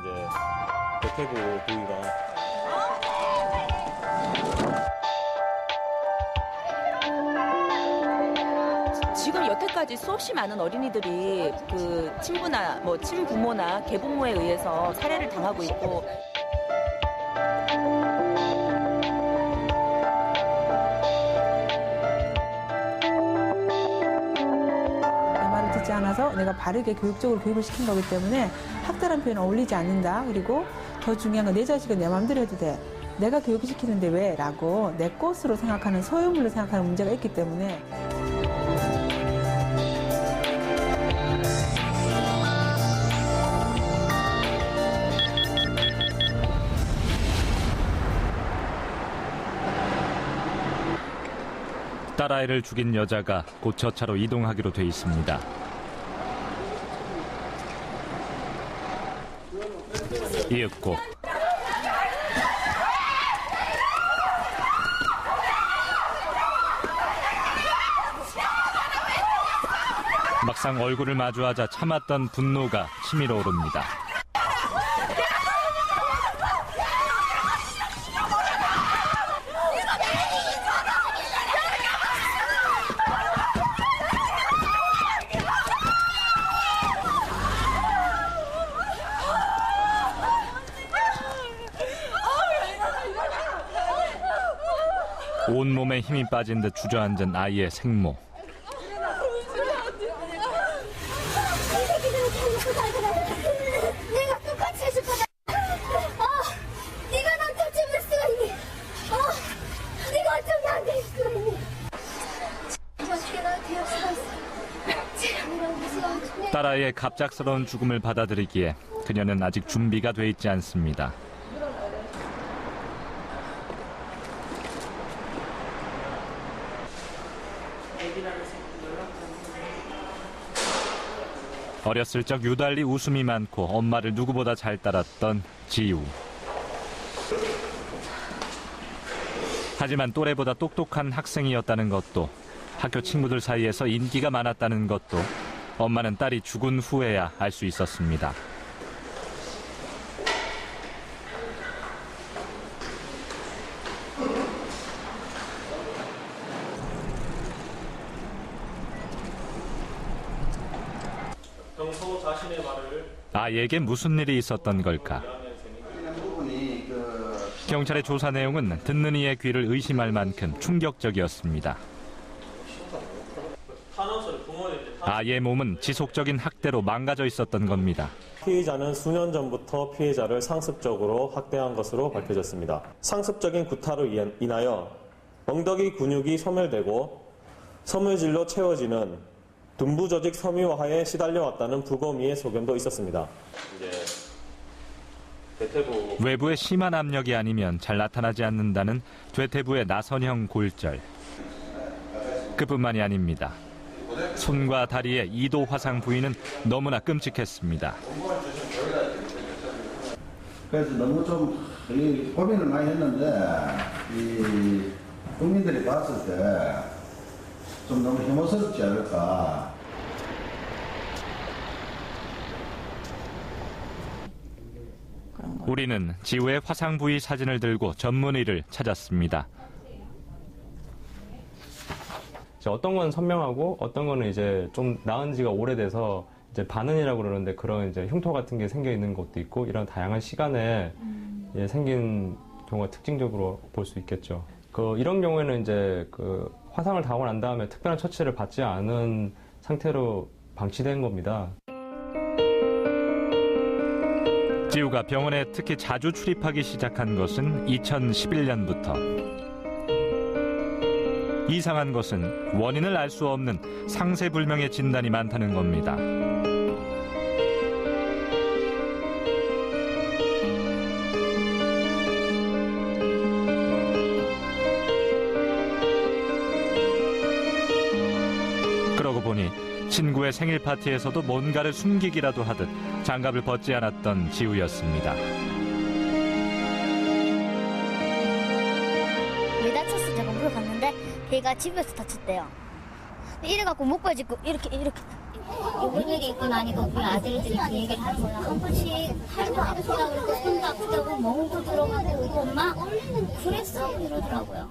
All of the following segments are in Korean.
이제 대퇴부 부위가 지금 여태까지 수없이 많은 어린이들이 그 친부나 뭐 친부모나 계부모에 의해서 살해를 당하고 있고 내 말을 듣지 않아서 내가 바르게 교육적으로 교육을 시킨 거기 때문에 학대라는 표현은 어울리지 않는다. 그리고 더 중요한 건 내 자식은 내 마음대로 해도 돼. 내가 교육시키는데 왜? 라고 내 것으로 생각하는 소유물로 생각하는 문제가 있기 때문에 딸아이를 죽인 여자가 곧 저 차로 이동하기로 돼 있습니다. 이윽고 막상 얼굴을 마주하자 참았던 분노가 치밀어 오릅니다. 온몸에 힘이 빠진 듯 주저앉은 아이의 생모. 내가 똑같이 해줄 거다. 네가 난 터치할 수가 있니? 네가 어쩜 나한테 할 수가 있니? 어떻게 나한테 할 수가 있어? 딸아이의 갑작스러운 죽음을 받아들이기에 그녀는 아직 준비가 돼 있지 않습니다. 어렸을 적 유달리 웃음이 많고 엄마를 누구보다 잘 따랐던 지우. 하지만 또래보다 똑똑한 학생이었다는 것도, 학교 친구들 사이에서 인기가 많았다는 것도 엄마는 딸이 죽은 후에야 알 수 있었습니다. 평소 자신의 말을 아이에게 무슨 일이 있었던 걸까? 경찰의 조사 내용은 듣는 이의 귀를 의심할 만큼 충격적이었습니다. 아이의 몸은 지속적인 학대로 망가져 있었던 겁니다. 피해자는 수년 전부터 피해자를 상습적으로 학대한 것으로 밝혀졌습니다. 상습적인 구타로 인하여 엉덩이 근육이 소멸되고 섬유질로 채워지는 둔부 조직 섬유화에 시달려왔다는 부검의의 소견도 있었습니다. 외부의 심한 압력이 아니면 잘 나타나지 않는다는 퇴퇴부의 나선형 골절. 그뿐만이 아닙니다. 손과 다리의 2도 화상 부위는 너무나 끔찍했습니다. 그래서 너무 좀 고민을 많이 했는데 이 국민들이 봤을 때 좀 너무 혐오스럽지 않을까. 우리는 지우의 화상 부위 사진을 들고 전문의를 찾았습니다. 어떤 건 선명하고 어떤 거는 이제 좀 나은 지가 오래돼서 이제 반은이라고 그러는데 그런 이제 흉터 같은 게 생겨 있는 것도 있고 이런 다양한 시간에 생긴 경우가 특징적으로 볼 수 있겠죠. 이런 경우에는 이제 화상을 당하고 난 다음에 특별한 처치를 받지 않은 상태로 방치된 겁니다. 지우가 병원에 특히 자주 출입하기 시작한 것은 2011년부터. 이상한 것은 원인을 알 수 없는 상세불명의 진단이 많다는 겁니다. 그러고 보니 친구의 생일 파티에서도 뭔가를 숨기기라도 하듯 장갑을 벗지 않았던 지우였습니다. 왜 다쳤어? 제가 물어봤는데 걔가 집에서 다쳤대요. 이래갖고 목발 짚고 이렇게 무슨 일이 있고 나니까 우리 아들들이 그 얘기를 하는 거야. 한 번씩 팔도 아프다고 그러고 손도 아프다고 멍도 들어가고 이거 엄마 그랬어? 이러더라고요.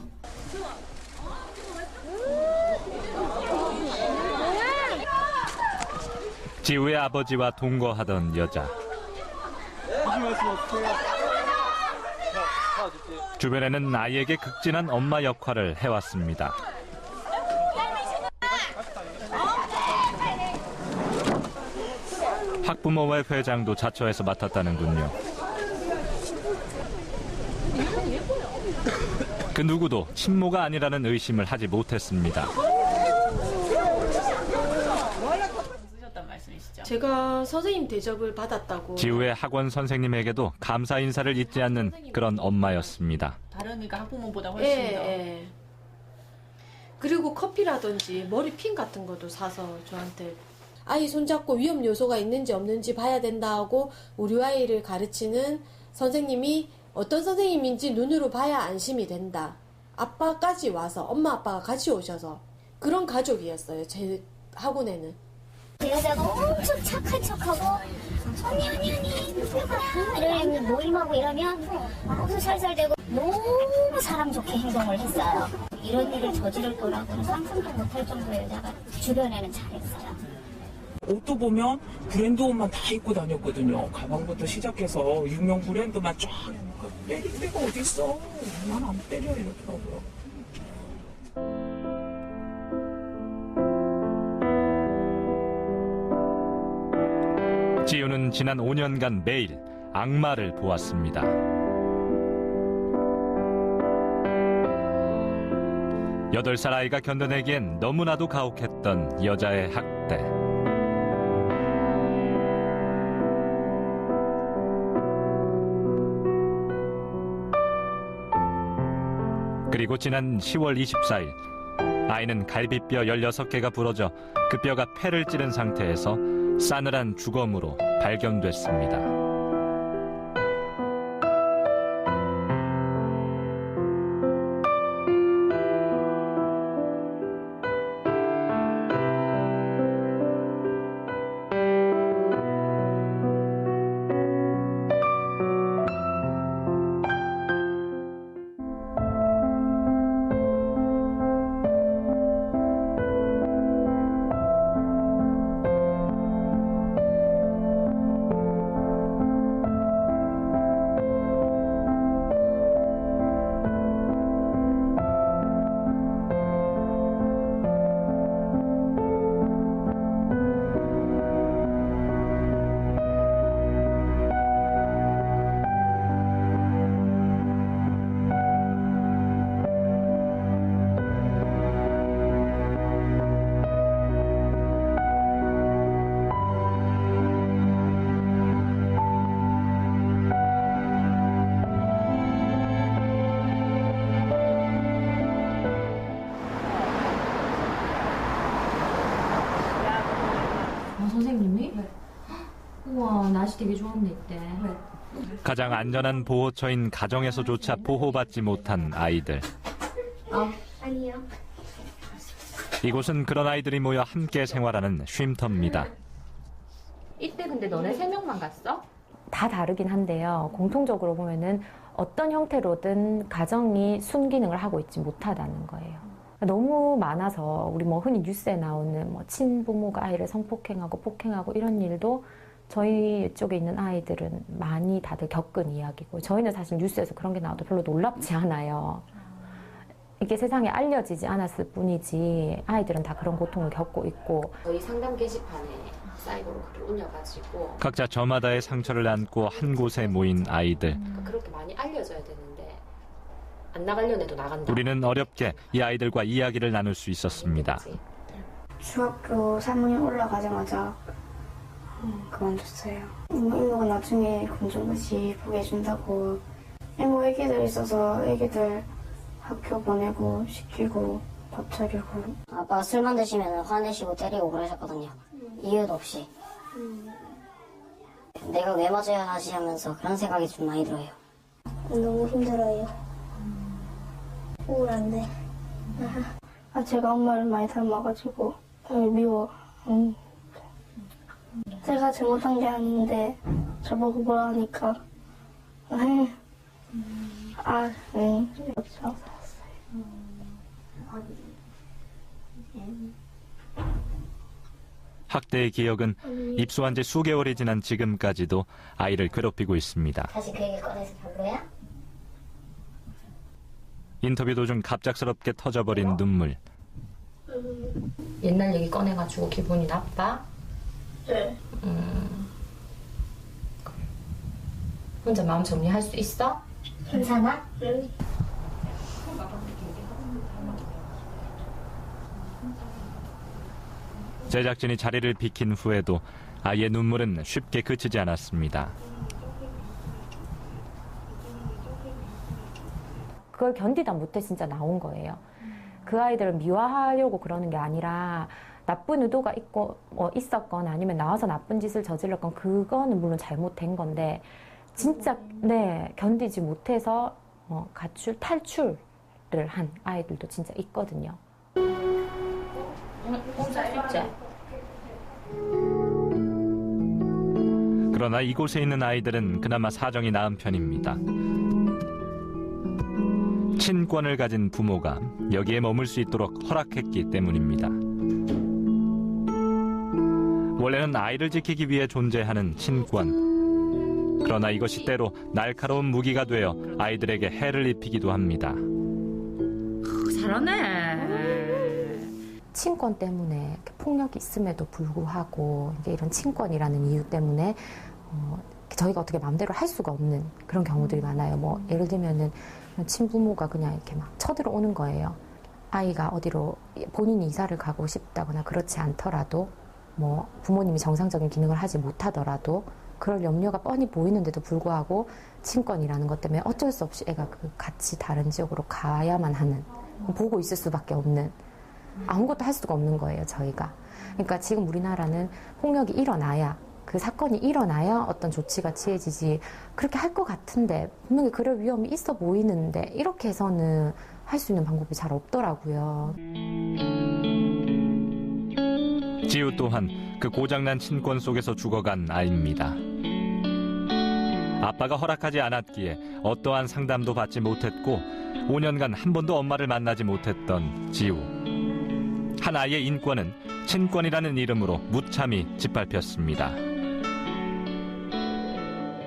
지우의 아버지와 동거하던 여자. 주변에는 아이에게 극진한 엄마 역할을 해왔습니다. 학부모회 회장도 자처해서 맡았다는군요. 그 누구도 친모가 아니라는 의심을 하지 못했습니다. 제가 선생님 대접을 받았다고. 지우의 학원 선생님에게도 감사 인사를 잊지 않는 그런 엄마였습니다. 다른이가 학부모보다 훨씬 더. 예. 그리고 커피라든지 머리핀 같은 것도 사서 저한테 아이 손잡고 위험 요소가 있는지 없는지 봐야 된다 하고 우리 아이를 가르치는 선생님이 어떤 선생님인지 눈으로 봐야 안심이 된다. 아빠까지 와서 엄마 아빠가 같이 오셔서 그런 가족이었어요. 제 학원에는. 그 여자가 엄청 착한 척하고 언니 이러면 모임하고 이러면 엄청 살살대고 너무 사람 좋게 행동을 했어요. 이런 일을 저지를 거라고는 상상도 못할 정도의 여자가 주변에는 잘했어요. 옷도 보면 브랜드 옷만 다 입고 다녔거든요. 가방부터 시작해서 유명 브랜드만 쫙. 때릴 데가 어딨어. 난 안 때려 이러더라고요. 지우는 지난 5년간 매일 악마를 보았습니다. 여덟 살 아이가 견뎌내기엔 너무나도 가혹했던 여자의 학대. 그리고 지난 10월 24일 아이는 갈비뼈 16개가 부러져 그 뼈가 폐를 찌른 상태에서 싸늘한 주검으로 발견됐습니다. 선생님이? 우와, 날씨 되게 좋았네 이때. 가장 안전한 보호처인 가정에서조차 보호받지 못한 아이들. 아니요. 이곳은 그런 아이들이 모여 함께 생활하는 쉼터입니다. 이때 근데 너네 3명만 갔어? 다 다르긴 한데요. 공통적으로 보면은 어떤 형태로든 가정이 순기능을 하고 있지 못하다는 거예요. 너무 많아서 우리 뭐 흔히 뉴스에 나오는 뭐 친부모가 아이를 성폭행하고 폭행하고 이런 일도 저희 쪽에 있는 아이들은 많이 다들 겪은 이야기고, 저희는 사실 뉴스에서 그런 게 나와도 별로 놀랍지 않아요. 이게 세상에 알려지지 않았을 뿐이지 아이들은 다 그런 고통을 겪고 있고. 저희 상담 게시판에 사이버로 글을 올려가지고 각자 저마다의 상처를 안고 한 곳에 모인 아이들. 그러니까 그렇게 많이 알려져야 되는데 안 나가려는 애도 나간다. 우리는 어렵게 이 아이들과 이야기를 나눌 수 있었습니다. 중학교 3학년 올라가자마자 그만뒀어요. 이모가 나중에 검정고시 보게 해준다고. 이모 애기들 있어서 애기들 학교 보내고 시키고 밥 차리고. 아빠가 술만 드시면 화내시고 때리고 그러셨거든요. 이유도 없이. 내가 왜 맞아야 하지 하면서 그런 생각이 좀 많이 들어요. 너무 힘들어요. 우울한데. 제가 엄마를 많이 닮아가지고 미워. 제가 잘못한 게 아닌데 저보고 뭐라 하니까 그렇죠. 학대의 기억은 입소한 지 수개월이 지난 지금까지도 아이를 괴롭히고 있습니다. 다시 그 얘기 꺼내서 별로야? 인터뷰 도중 갑작스럽게 터져버린 눈물. 옛날 얘기 꺼내가지고 기분이 나빠? 네. 혼자 마음 정리할 수 있어? 괜찮아? 네. 제작진이 자리를 비킨 후에도 아이의 눈물은 쉽게 그치지 않았습니다. 그걸 견디다 못해 진짜 나온 거예요. 그 아이들을 미화하려고 그러는 게 아니라 나쁜 의도가 있었거나 아니면 나와서 나쁜 짓을 저질렀건 그거는 물론 잘못된 건데 진짜 견디지 못해서 탈출을 한 아이들도 진짜 있거든요. 그러나 이곳에 있는 아이들은 그나마 사정이 나은 편입니다. 친권을 가진 부모가 여기에 머물 수 있도록 허락했기 때문입니다. 원래는 아이를 지키기 위해 존재하는 친권. 그러나 이것이 때로 날카로운 무기가 되어 아이들에게 해를 입히기도 합니다. 잘하네. 친권 때문에 폭력이 있음에도 불구하고 이런 친권이라는 이유 때문에 저희가 어떻게 마음대로 할 수가 없는 그런 경우들이 많아요. 예를 들면은 친부모가 그냥 이렇게 막 쳐들어오는 거예요. 아이가 어디로 본인이 이사를 가고 싶다거나 그렇지 않더라도 부모님이 정상적인 기능을 하지 못하더라도 그럴 염려가 뻔히 보이는데도 불구하고 친권이라는 것 때문에 어쩔 수 없이 애가 같이 다른 지역으로 가야만 하는, 보고 있을 수밖에 없는, 아무것도 할 수가 없는 거예요, 저희가. 그러니까 지금 우리나라는 폭력이 일어나야, 그 사건이 일어나야 어떤 조치가 취해지지, 그렇게 할 것 같은데 분명히 그럴 위험이 있어 보이는데 이렇게 해서는 할 수 있는 방법이 잘 없더라고요. 지우 또한 그 고장난 친권 속에서 죽어간 아이입니다. 아빠가 허락하지 않았기에 어떠한 상담도 받지 못했고 5년간 한 번도 엄마를 만나지 못했던 지우. 한 아이의 인권은 친권이라는 이름으로 무참히 짓밟혔습니다.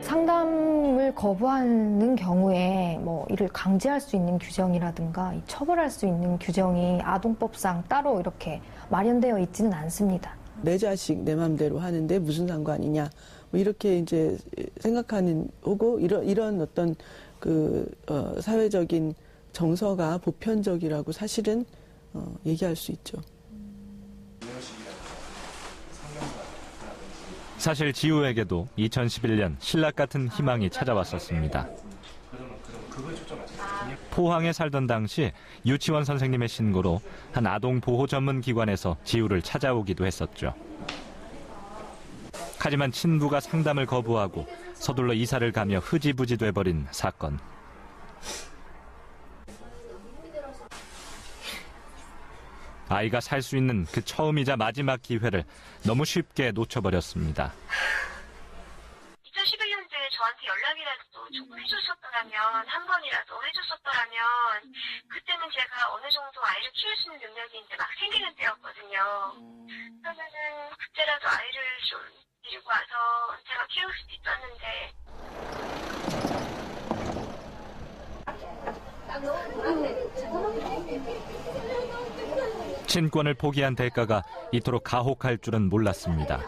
상담을 거부하는 경우에 이를 강제할 수 있는 규정이라든가 처벌할 수 있는 규정이 아동법상 따로 이렇게 마련되어 있지는 않습니다. 내 자식 내 맘대로 하는데 무슨 상관이냐 이렇게 이제 생각하는 오고 이런 어떤 사회적인 정서가 보편적이라고 사실은 얘기할 수 있죠. 사실 지우에게도 2011년 신락 같은 희망이 찾아왔었습니다. 포항에 살던 당시 유치원 선생님의 신고로 한 아동보호 전문 기관에서 지우를 찾아오기도 했었죠. 하지만 친부가 상담을 거부하고 서둘러 이사를 가며 흐지부지 돼버린 사건. 아이가 살 수 있는 그 처음이자 마지막 기회를 너무 쉽게 놓쳐버렸습니다. 2011년도에 저한테 연락이라도 조금 해주셨더라면, 한 번이라도 해주셨더라면, 그때는 제가 어느 정도 아이를 키울 수 있는 능력이 이제 막 생기는 때였거든요. 그러면은 그때라도 아이를 좀 데리고 와서 제가 키울 수도 있었는데. 친권을 포기한 대가가 이토록 가혹할 줄은 몰랐습니다.